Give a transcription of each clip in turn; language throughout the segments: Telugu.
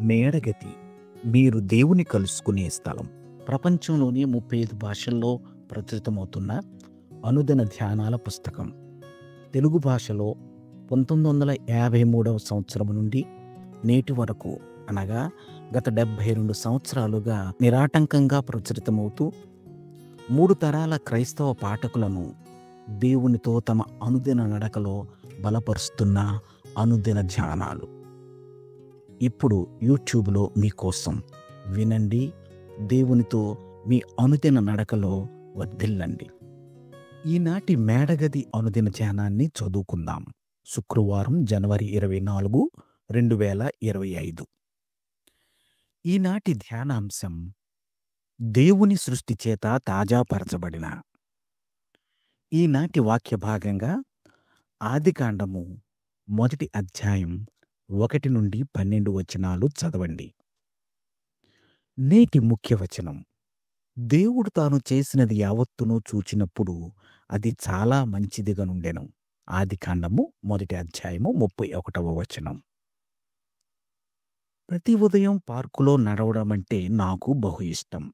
మేడగది మీరు దేవుని కలుసుకునే స్థలం. ప్రపంచంలోని 35 భాషల్లో ప్రచురితమవుతున్న అనుదిన ధ్యానాల పుస్తకం. తెలుగు భాషలో 1953 సంవత్సరం నుండి నేటి వరకు, అనగా గత 72 సంవత్సరాలుగా నిరాటంకంగా ప్రచురితమవుతూ 3 తరాల క్రైస్తవ పాఠకులను దేవునితో తమ అనుదిన నడకలో బలపరుస్తున్న అనుదిన ధ్యానాలు ఇప్పుడు యూట్యూబ్లో మీకోసం. వినండి, దేవునితో మీ అనుదిన నడకలో వర్ధిల్లండి. ఈనాటి మేడగది అనుదిన ధ్యానాన్ని చదువుకుందాం. శుక్రవారం జనవరి 24, 2025. ఈనాటి ధ్యానాంశం దేవుని సృష్టి చేత తాజాపరచబడిన. ఈనాటి వాక్య భాగంగా ఆదికాండము 1వ అధ్యాయం 1 నుండి 12 వచనాలు చదవండి. నేటి ముఖ్య వచనం: దేవుడు తాను చేసినది యావత్తును చూచినప్పుడు అది చాలా మంచిదిగా నుండెను. ఆదికాండము 1వ అధ్యాయము 31వ వచనం. ప్రతి ఉదయం పార్కులో నడవడం అంటే నాకు బహు ఇష్టం.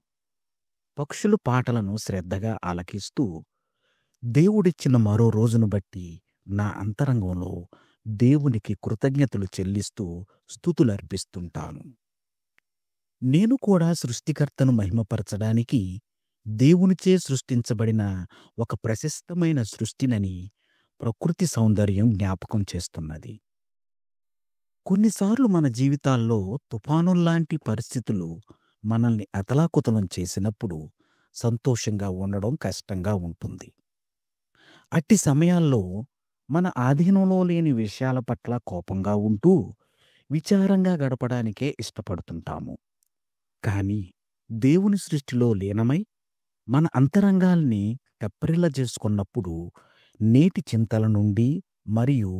పక్షుల పాటలను శ్రద్ధగా ఆలకిస్తూ, దేవుడిచ్చిన మరో రోజును బట్టి నా అంతరంగంలో దేవునికి కృతజ్ఞతలు చెల్లిస్తూ స్తుతులర్పిస్తుంటాను. నేను కూడా సృష్టికర్తను మహిమపరచడానికి దేవునిచే సృష్టించబడిన ఒక ప్రశస్తమైన సృష్టినని ప్రకృతి సౌందర్యం జ్ఞాపకం చేస్తున్నది. కొన్నిసార్లు మన జీవితాల్లో తుఫానుల్లాంటి పరిస్థితులు మనల్ని అతలాకుతలం చేసినప్పుడు సంతోషంగా ఉండడం కష్టంగా ఉంటుంది. అట్టి సమయాల్లో మన ఆధీనంలో లేని విషయాల పట్ల కోపంగా ఉంటూ విచారంగా గడపడానికే ఇష్టపడుతుంటాము. కానీ దేవుని సృష్టిలో లీనమై మన అంతరంగాల్ని తెప్పరిల్ల చేసుకున్నప్పుడు నేటి చింతల నుండి మరియు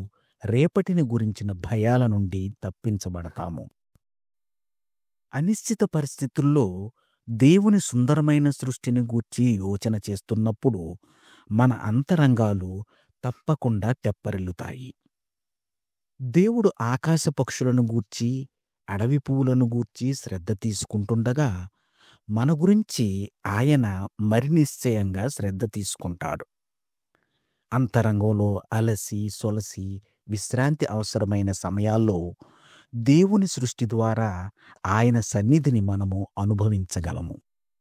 రేపటిని గురించిన భయాల నుండి తప్పించబడతాము. అనిశ్చిత పరిస్థితుల్లో దేవుని సుందరమైన సృష్టిని గూర్చి యోచన చేస్తున్నప్పుడు మన అంతరంగాలు తప్పకుండా తెప్పరిల్లుతాయి. దేవుడు ఆకాశ పక్షులను గూర్చి, అడవి పువ్వులను గూర్చి శ్రద్ధ తీసుకుంటుండగా మన గురించి ఆయన మరి నిశ్చయంగా శ్రద్ధ తీసుకుంటాడు. అంతరంగంలో అలసి సొలసి విశ్రాంతి అవసరమైన సమయాల్లో దేవుని సృష్టి ద్వారా ఆయన సన్నిధిని మనము అనుభవించగలము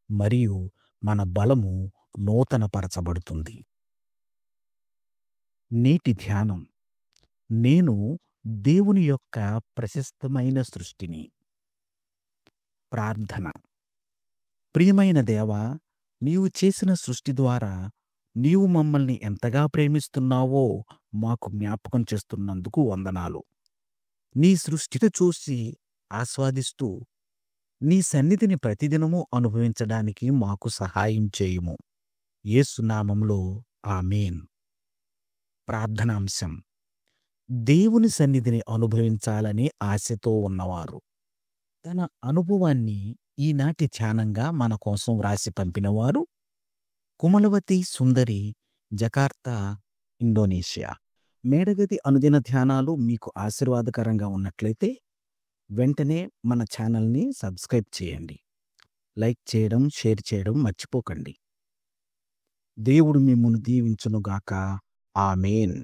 మరియు మన బలము నూతనపరచబడుతుంది. నేటి ధ్యానం: నేను దేవుని యొక్క ప్రశస్తమైన సృష్టిని. ప్రార్థన: ప్రియమైన దేవా, నీవు చేసిన సృష్టి ద్వారా నీవు మమ్మల్ని ఎంతగా ప్రేమిస్తున్నావో మాకు జ్ఞాపకం చేస్తున్నందుకు వందనాలు. నీ సృష్టిని చూసి ఆస్వాదిస్తూ నీ సన్నిధిని ప్రతిదినము అనుభవించడానికి మాకు సహాయం చేయుము. యేసు నామములో ఆమేన్. ప్రార్థనాంశం: దేవుని సన్నిధిని అనుభవించాలని ఆశతో ఉన్నవారు. తన అనుభవాన్ని ఈనాటి ధ్యానంగా మన కోసం వ్రాసి పంపినవారు కుమలవతి సుందరి, జకార్తా, ఇండోనేషియా. మేడగది అనుదిన ధ్యానాలు మీకు ఆశీర్వాదకరంగా ఉన్నట్లయితే వెంటనే మన ఛానల్ని సబ్స్క్రైబ్ చేయండి. లైక్ చేయడం, షేర్ చేయడం మర్చిపోకండి. దేవుడు మిమ్మును దీవించునుగాక. ఆమేన్.